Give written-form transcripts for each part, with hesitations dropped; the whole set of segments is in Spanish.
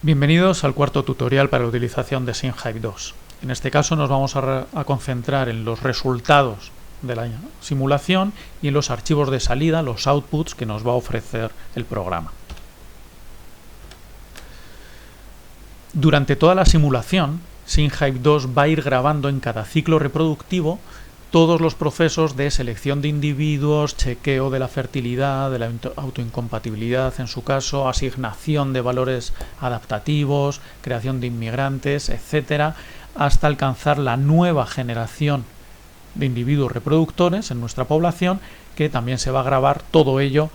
Bienvenidos al cuarto tutorial para la utilización de SimHive 2. En este caso nos vamos a concentrar en los resultados de la simulación y en los archivos de salida, los outputs que nos va a ofrecer el programa. Durante toda la simulación, SimHive 2 va a ir grabando en cada ciclo reproductivo todos los procesos de selección de individuos, chequeo de la fertilidad, de la autoincompatibilidad en su caso, asignación de valores adaptativos, creación de inmigrantes, etcétera, hasta alcanzar la nueva generación de individuos reproductores en nuestra población, que también se va a grabar todo ello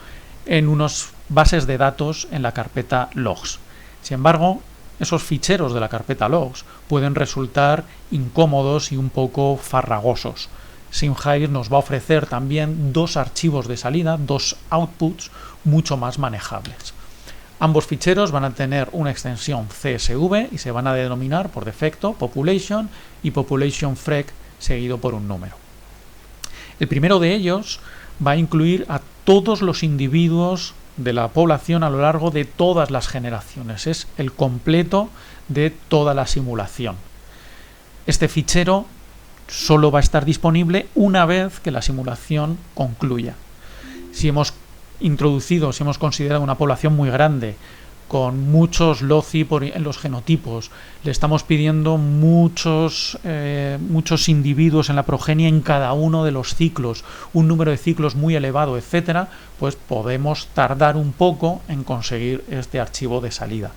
en unas bases de datos en la carpeta logs. Sin embargo, esos ficheros de la carpeta logs pueden resultar incómodos y un poco farragosos. SimHive nos va a ofrecer también dos archivos de salida, dos outputs mucho más manejables. Ambos ficheros van a tener una extensión CSV y se van a denominar por defecto population y population_frec seguido por un número. El primero de ellos va a incluir a todos los individuos de la población a lo largo de todas las generaciones. Es el completo de toda la simulación. Este fichero solo va a estar disponible una vez que la simulación concluya. Si hemos considerado una población muy grande, con muchos loci en los genotipos, le estamos pidiendo muchos individuos en la progenie en cada uno de los ciclos, un número de ciclos muy elevado, etcétera, pues podemos tardar un poco en conseguir este archivo de salida.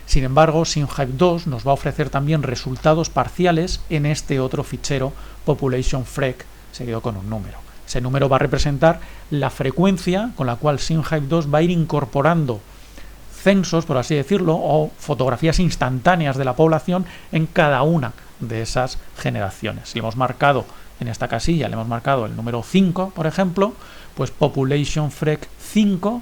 Sin embargo, SimHive 2 nos va a ofrecer también resultados parciales en este otro fichero population_frec seguido con un número. Ese número va a representar la frecuencia con la cual SimHive 2 va a ir incorporando censos, por así decirlo, o fotografías instantáneas de la población en cada una de esas generaciones. Si le hemos marcado en esta casilla, le hemos marcado el número 5, por ejemplo, pues population_frec 5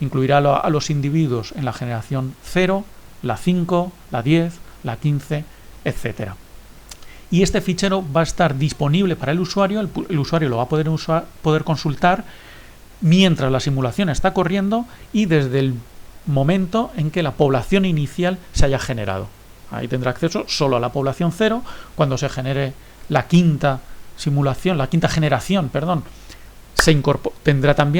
incluirá a los individuos en la generación 0, la 5, la 10, la 15, etc. Y este fichero va a estar disponible para el usuario lo va a poder consultar mientras la simulación está corriendo y desde el momento en que la población inicial se haya generado. Ahí tendrá acceso solo a la población 0. Cuando se genere la quinta generación,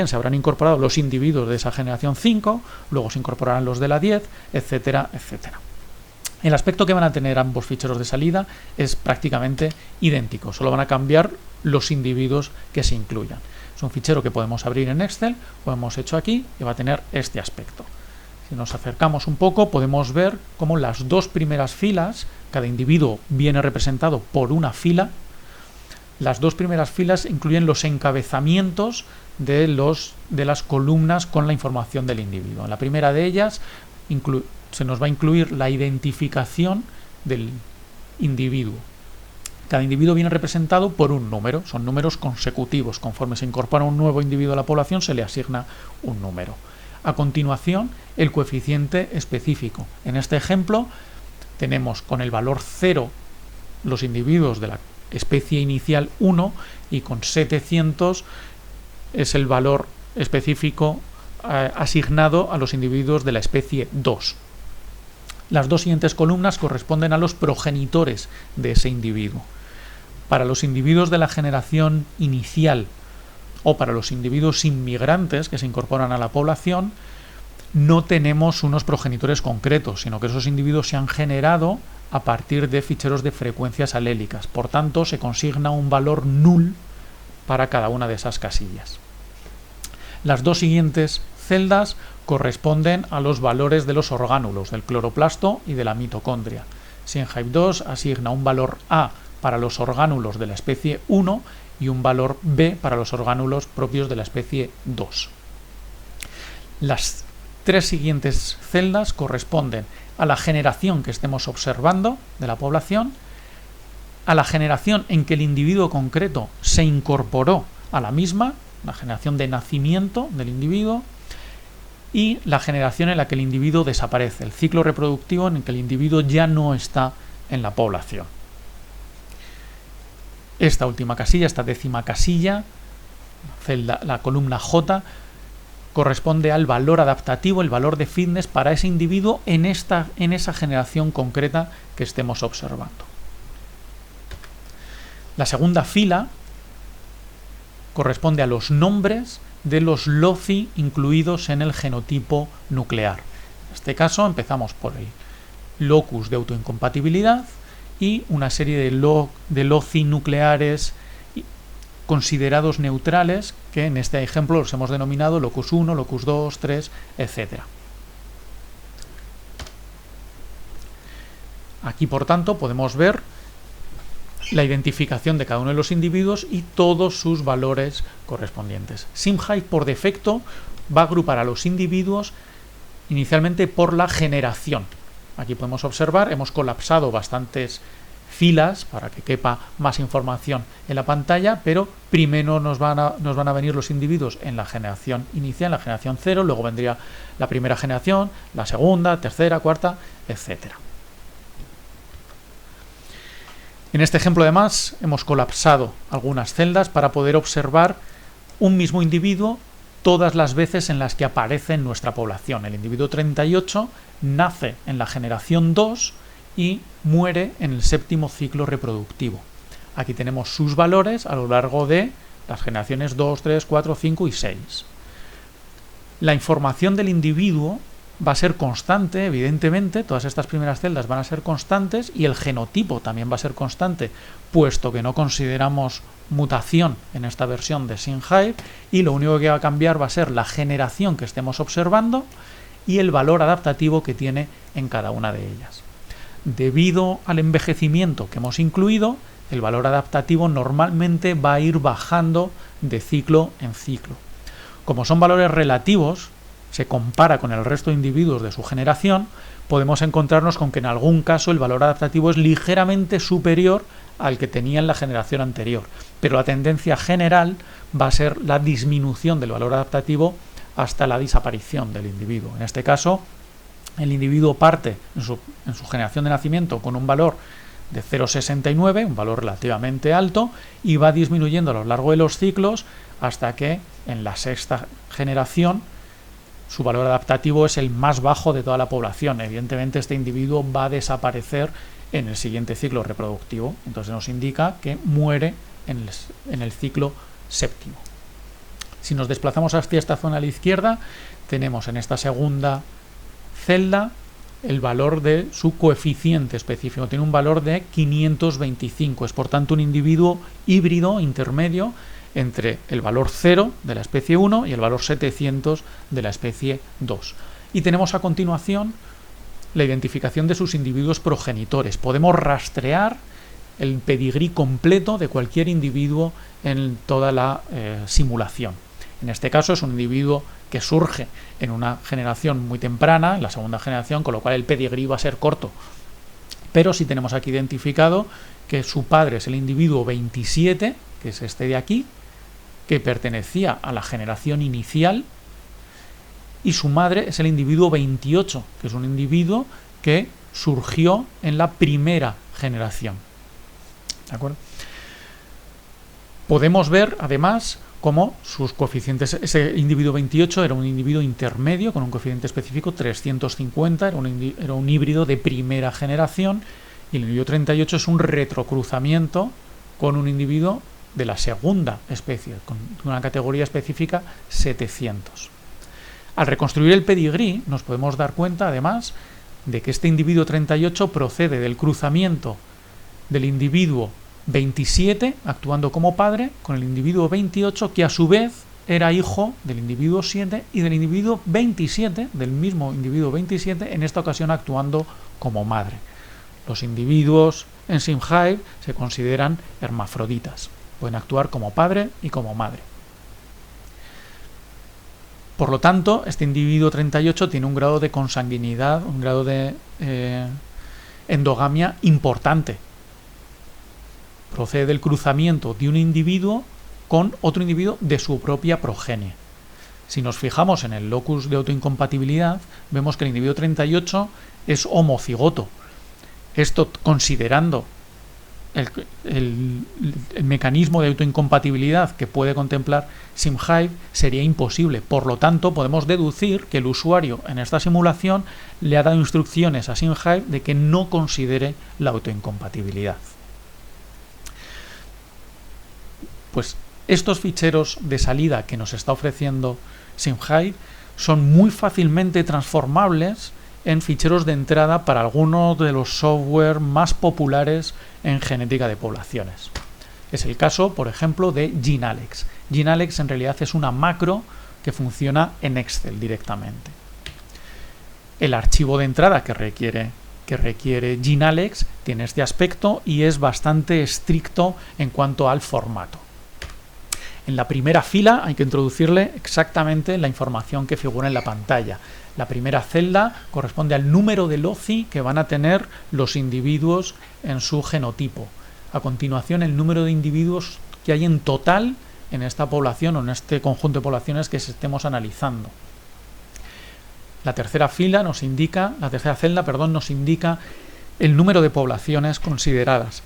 se habrán incorporado los individuos de esa generación 5, luego se incorporarán los de la 10, etcétera, etcétera. El aspecto que van a tener ambos ficheros de salida es prácticamente idéntico, solo van a cambiar los individuos que se incluyan. Es un fichero que podemos abrir en Excel, lo hemos hecho aquí y va a tener este aspecto. Si nos acercamos un poco, podemos ver cómo las dos primeras filas, cada individuo viene representado por una fila. Las dos primeras filas incluyen los encabezamientos de las columnas con la información del individuo. En la primera de ellas se nos va a incluir la identificación del individuo. Cada individuo viene representado por un número, son números consecutivos. Conforme se incorpora un nuevo individuo a la población, se le asigna un número. A continuación, el coeficiente específico. En este ejemplo, tenemos con el valor 0 los individuos de la especie inicial 1 y con 700 es el valor específico asignado a los individuos de la especie 2. Las dos siguientes columnas corresponden a los progenitores de ese individuo. Para los individuos de la generación inicial o para los individuos inmigrantes que se incorporan a la población, no tenemos unos progenitores concretos, sino que esos individuos se han generado a partir de ficheros de frecuencias alélicas. Por tanto, se consigna un valor null para cada una de esas casillas. Las dos siguientes celdas corresponden a los valores de los orgánulos, del cloroplasto y de la mitocondria. SimHive 2 asigna un valor A para los orgánulos de la especie 1 y un valor B para los orgánulos propios de la especie 2. Las tres siguientes celdas corresponden a la generación que estemos observando de la población, a la generación en que el individuo concreto se incorporó a la misma, la generación de nacimiento del individuo, y la generación en la que el individuo desaparece, el ciclo reproductivo en el que el individuo ya no está en la población. Esta última casilla, esta décima casilla, la columna J, corresponde al valor adaptativo, el valor de fitness para ese individuo en esa generación concreta que estemos observando. La segunda fila corresponde a los nombres de los LOCI incluidos en el genotipo nuclear. En este caso empezamos por el locus de autoincompatibilidad y una serie de LOCI nucleares considerados neutrales, que en este ejemplo los hemos denominado locus 1, locus 2, 3, etc. Aquí, por tanto, podemos ver la identificación de cada uno de los individuos y todos sus valores correspondientes. SimHive, por defecto, va a agrupar a los individuos inicialmente por la generación. Aquí podemos observar, hemos colapsado bastantes filas para que quepa más información en la pantalla, pero primero nos van a venir los individuos en la generación inicial, la generación 0, luego vendría la primera generación, la segunda, tercera, cuarta, etc. En este ejemplo, además, hemos colapsado algunas celdas para poder observar un mismo individuo todas las veces en las que aparece en nuestra población. El individuo 38 nace en la generación 2 y muere en el séptimo ciclo reproductivo. Aquí tenemos sus valores a lo largo de las generaciones 2, 3, 4, 5 y 6. La información del individuo va a ser constante, evidentemente, todas estas primeras celdas van a ser constantes y el genotipo también va a ser constante, puesto que no consideramos mutación en esta versión de SimHive, y lo único que va a cambiar va a ser la generación que estemos observando y el valor adaptativo que tiene en cada una de ellas. Debido al envejecimiento que hemos incluido, el valor adaptativo normalmente va a ir bajando de ciclo en ciclo. Como son valores relativos, se compara con el resto de individuos de su generación, podemos encontrarnos con que en algún caso el valor adaptativo es ligeramente superior al que tenía en la generación anterior, pero la tendencia general va a ser la disminución del valor adaptativo hasta la desaparición del individuo. En este caso, el individuo parte en su generación de nacimiento con un valor de 0,69, un valor relativamente alto, y va disminuyendo a lo largo de los ciclos hasta que en la sexta generación su valor adaptativo es el más bajo de toda la población. Evidentemente, este individuo va a desaparecer en el siguiente ciclo reproductivo. Entonces nos indica que muere en el ciclo séptimo. Si nos desplazamos hacia esta zona a la izquierda, tenemos en esta segunda celda el valor de su coeficiente específico. Tiene un valor de 525. Es por tanto un individuo híbrido intermedio entre el valor 0 de la especie 1 y el valor 700 de la especie 2. Y tenemos a continuación la identificación de sus individuos progenitores. Podemos rastrear el pedigrí completo de cualquier individuo en toda la simulación. En este caso es un individuo que surge en una generación muy temprana, en la segunda generación, con lo cual el pedigrí va a ser corto. Pero sí tenemos aquí identificado que su padre es el individuo 27, que es este de aquí, que pertenecía a la generación inicial, y su madre es el individuo 28, que es un individuo que surgió en la primera generación. ¿De acuerdo? Podemos ver, además, cómo sus coeficientes, ese individuo 28 era un individuo intermedio con un coeficiente específico 350, era un híbrido de primera generación, y el individuo 38 es un retrocruzamiento con un individuo de la segunda especie, con una categoría específica 700. Al reconstruir el pedigrí nos podemos dar cuenta, además, de que este individuo 38 procede del cruzamiento del individuo 27, actuando como padre, con el individuo 28, que a su vez era hijo del individuo 7 y del individuo 27, del mismo individuo 27, en esta ocasión actuando como madre. Los individuos en SimHive se consideran hermafroditas. Pueden actuar como padre y como madre. Por lo tanto, este individuo 38 tiene un grado de consanguinidad, un grado de endogamia importante. Procede del cruzamiento de un individuo con otro individuo de su propia progenie. Si nos fijamos en el locus de autoincompatibilidad, vemos que el individuo 38 es homocigoto. Esto considerando el mecanismo de autoincompatibilidad que puede contemplar SimHive sería imposible. Por lo tanto, podemos deducir que el usuario en esta simulación le ha dado instrucciones a SimHive de que no considere la autoincompatibilidad. Pues estos ficheros de salida que nos está ofreciendo SimHive son muy fácilmente transformables en ficheros de entrada para algunos de los software más populares en genética de poblaciones. Es el caso, por ejemplo, de GeneAlex. GeneAlex en realidad es una macro que funciona en Excel directamente. El archivo de entrada que requiere GeneAlex tiene este aspecto y es bastante estricto en cuanto al formato. En la primera fila hay que introducirle exactamente la información que figura en la pantalla. La primera celda corresponde al número de LOCI que van a tener los individuos en su genotipo. A continuación, el número de individuos que hay en total en esta población o en este conjunto de poblaciones que estemos analizando. La tercera celda nos indica el número de poblaciones consideradas.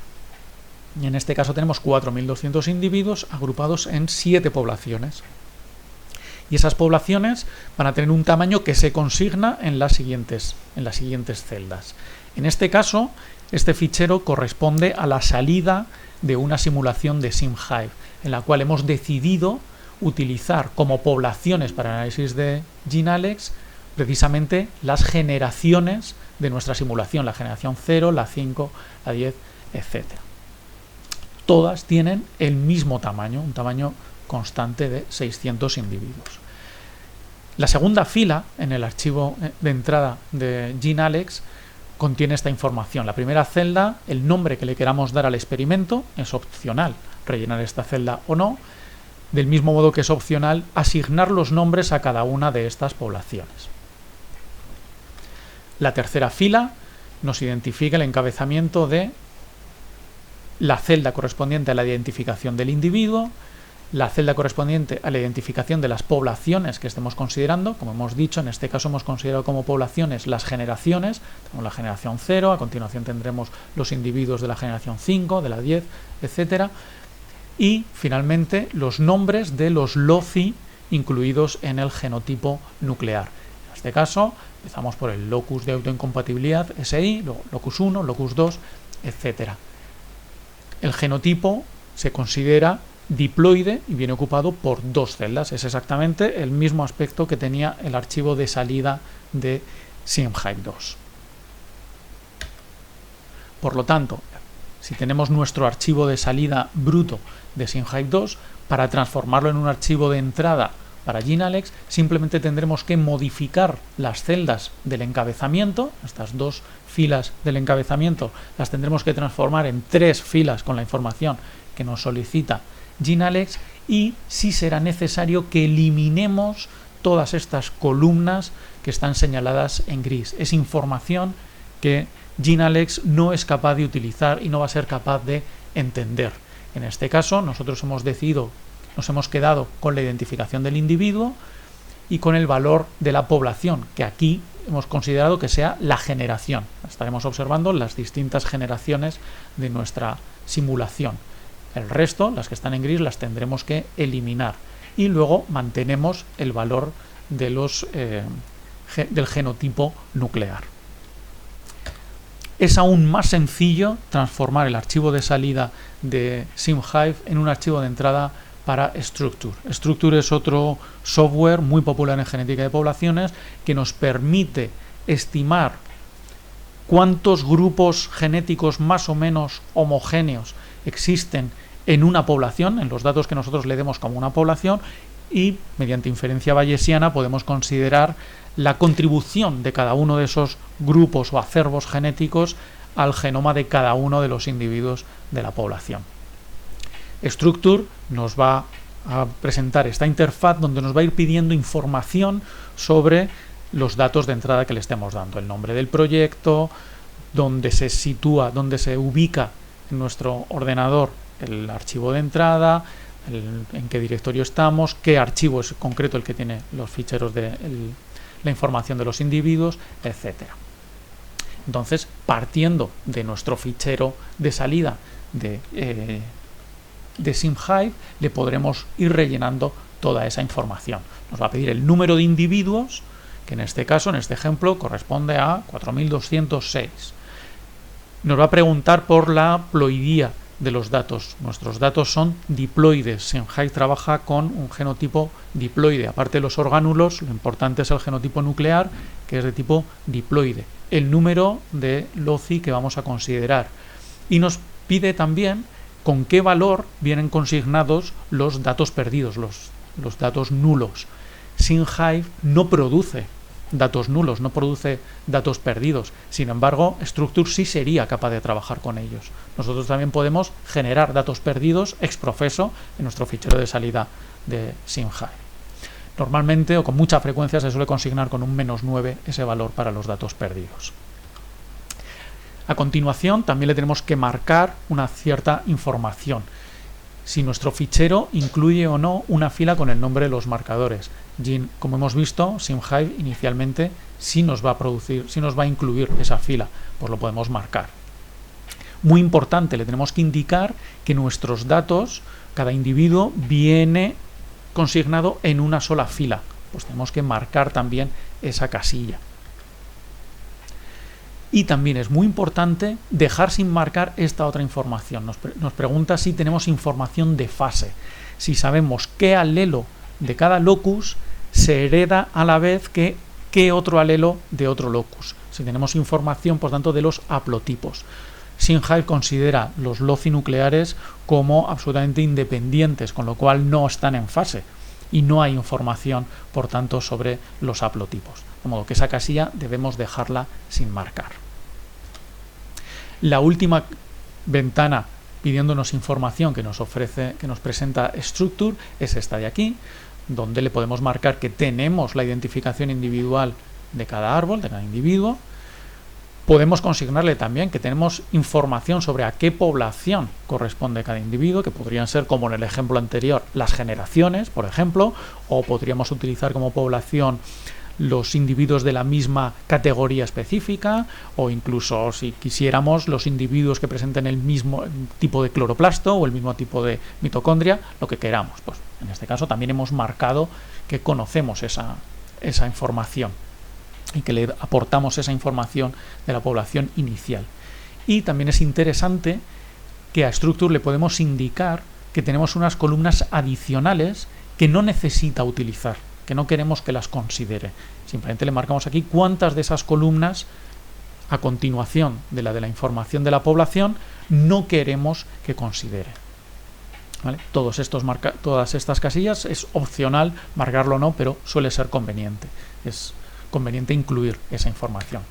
Y en este caso tenemos 4.200 individuos agrupados en 7 poblaciones. Y esas poblaciones van a tener un tamaño que se consigna en las siguientes celdas. En este caso, este fichero corresponde a la salida de una simulación de SimHive, en la cual hemos decidido utilizar como poblaciones para el análisis de GeneAlex precisamente las generaciones de nuestra simulación, la generación 0, la 5, la 10, etc. Todas tienen el mismo tamaño, un tamaño constante de 600 individuos. La segunda fila en el archivo de entrada de GeneAlex contiene esta información. La primera celda, el nombre que le queramos dar al experimento, es opcional rellenar esta celda o no, del mismo modo que es opcional asignar los nombres a cada una de estas poblaciones. La tercera fila nos identifica el encabezamiento de la celda correspondiente a la identificación del individuo, la celda correspondiente a la identificación de las poblaciones que estemos considerando. Como hemos dicho, en este caso hemos considerado como poblaciones las generaciones. Tenemos la generación 0, a continuación tendremos los individuos de la generación 5, de la 10, etc. Y finalmente los nombres de los LOCI incluidos en el genotipo nuclear. En este caso empezamos por el locus de autoincompatibilidad, SI, luego locus 1, locus 2, etc. El genotipo se considera diploide y viene ocupado por 2 celdas. Es exactamente el mismo aspecto que tenía el archivo de salida de SimHive 2. Por lo tanto, si tenemos nuestro archivo de salida bruto de SimHive 2, para transformarlo en un archivo de entrada para GeneAlex, simplemente tendremos que modificar las celdas del encabezamiento. Estas 2 filas del encabezamiento las tendremos que transformar en 3 filas con la información que nos solicita GeneAlex, y sí será necesario que eliminemos todas estas columnas que están señaladas en gris. Es información que GeneAlex no es capaz de utilizar y no va a ser capaz de entender. En este caso, nosotros nos hemos quedado con la identificación del individuo y con el valor de la población, que aquí hemos considerado que sea la generación. Estaremos observando las distintas generaciones de nuestra simulación. El resto, las que están en gris, las tendremos que eliminar. Y luego mantenemos el valor de del genotipo nuclear. Es aún más sencillo transformar el archivo de salida de SimHive en un archivo de entrada para Structure. Structure es otro software muy popular en genética de poblaciones que nos permite estimar cuántos grupos genéticos más o menos homogéneos existen en una población, en los datos que nosotros le demos como una población, y mediante inferencia bayesiana podemos considerar la contribución de cada uno de esos grupos o acervos genéticos al genoma de cada uno de los individuos de la población. Structure nos va a presentar esta interfaz donde nos va a ir pidiendo información sobre los datos de entrada que le estemos dando, el nombre del proyecto, dónde se sitúa, dónde se ubica en nuestro ordenador el archivo de entrada, en qué directorio estamos, qué archivo es concreto el que tiene los ficheros de la información de los individuos, etc. Entonces, partiendo de nuestro fichero de salida de SimHive, le podremos ir rellenando toda esa información. Nos va a pedir el número de individuos, que en este caso, en este ejemplo, corresponde a 4206. Nos va a preguntar por la ploidía de los datos. Nuestros datos son diploides. SimHive trabaja con un genotipo diploide. Aparte de los orgánulos, lo importante es el genotipo nuclear, que es de tipo diploide. El número de LOCI que vamos a considerar. Y nos pide también con qué valor vienen consignados los datos perdidos, los datos nulos. SimHive no produce datos nulos, no produce datos perdidos. Sin embargo, Structure sí sería capaz de trabajar con ellos. Nosotros también podemos generar datos perdidos ex profeso en nuestro fichero de salida de SimHive. Normalmente o con mucha frecuencia se suele consignar con un -9 ese valor para los datos perdidos. A continuación también le tenemos que marcar una cierta información. Si nuestro fichero incluye o no una fila con el nombre de los marcadores. Como hemos visto, SimHive inicialmente sí nos va a incluir esa fila, pues lo podemos marcar. Muy importante, le tenemos que indicar que nuestros datos, cada individuo, viene consignado en una sola fila. Pues tenemos que marcar también esa casilla. Y también es muy importante dejar sin marcar esta otra información. Nos pregunta si tenemos información de fase, si sabemos qué alelo de cada locus se hereda a la vez que qué otro alelo de otro locus. Si tenemos información, por tanto, de los haplotipos. SimHive considera los LOCI nucleares como absolutamente independientes, con lo cual no están en fase y no hay información, por tanto, sobre los haplotipos. De modo que esa casilla debemos dejarla sin marcar. La última ventana pidiéndonos información que nos presenta Structure es esta de aquí, donde le podemos marcar que tenemos la identificación individual de cada árbol, de cada individuo. Podemos consignarle también que tenemos información sobre a qué población corresponde cada individuo, que podrían ser, como en el ejemplo anterior, las generaciones, por ejemplo, o podríamos utilizar como población los individuos de la misma categoría específica, o incluso, si quisiéramos, los individuos que presenten el mismo tipo de cloroplasto o el mismo tipo de mitocondria, lo que queramos. Pues en este caso también hemos marcado que conocemos esa información y que le aportamos esa información de la población inicial. Y también es interesante que a Structure le podemos indicar que tenemos unas columnas adicionales que no necesita utilizar, que no queremos que las considere. Simplemente le marcamos aquí cuántas de esas columnas, a continuación de la información de la población, no queremos que considere. ¿Vale? Todas estas casillas es opcional marcarlo o no, pero suele ser conveniente. Es conveniente incluir esa información.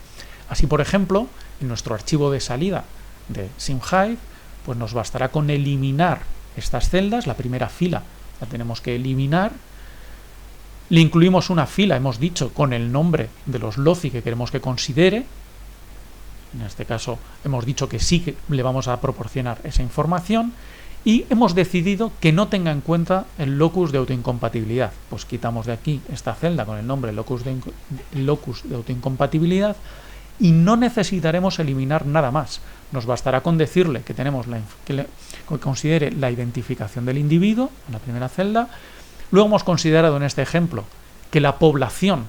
Así, por ejemplo, en nuestro archivo de salida de SimHive, pues nos bastará con eliminar estas celdas. La primera fila la tenemos que eliminar. Le incluimos una fila, hemos dicho, con el nombre de los LOCI que queremos que considere. En este caso hemos dicho que sí que le vamos a proporcionar esa información. Y hemos decidido que no tenga en cuenta el locus de autoincompatibilidad. Pues quitamos de aquí esta celda con el nombre locus de autoincompatibilidad y no necesitaremos eliminar nada más. Nos bastará con decirle que tenemos que considere la identificación del individuo en la primera celda. Luego hemos considerado en este ejemplo que la población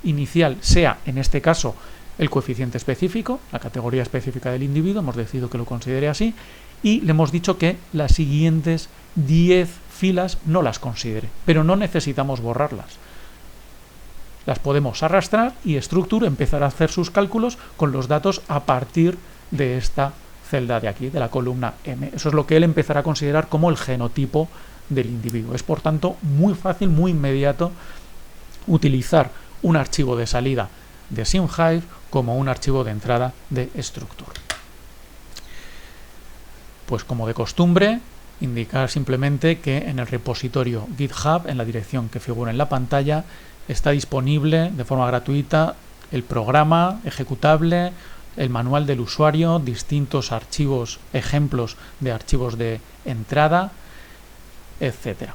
inicial sea, en este caso, el coeficiente específico, la categoría específica del individuo. Hemos decidido que lo considere así. Y le hemos dicho que las siguientes 10 filas no las considere, pero no necesitamos borrarlas. Las podemos arrastrar y Structure empezará a hacer sus cálculos con los datos a partir de esta celda de aquí, de la columna M. Eso es lo que él empezará a considerar como el genotipo del individuo. Es, por tanto, muy fácil, muy inmediato utilizar un archivo de salida de SimHive como un archivo de entrada de Structure. Pues como de costumbre, indicar simplemente que en el repositorio GitHub, en la dirección que figura en la pantalla, está disponible de forma gratuita el programa ejecutable, el manual del usuario, distintos archivos, ejemplos de archivos de entrada, etc.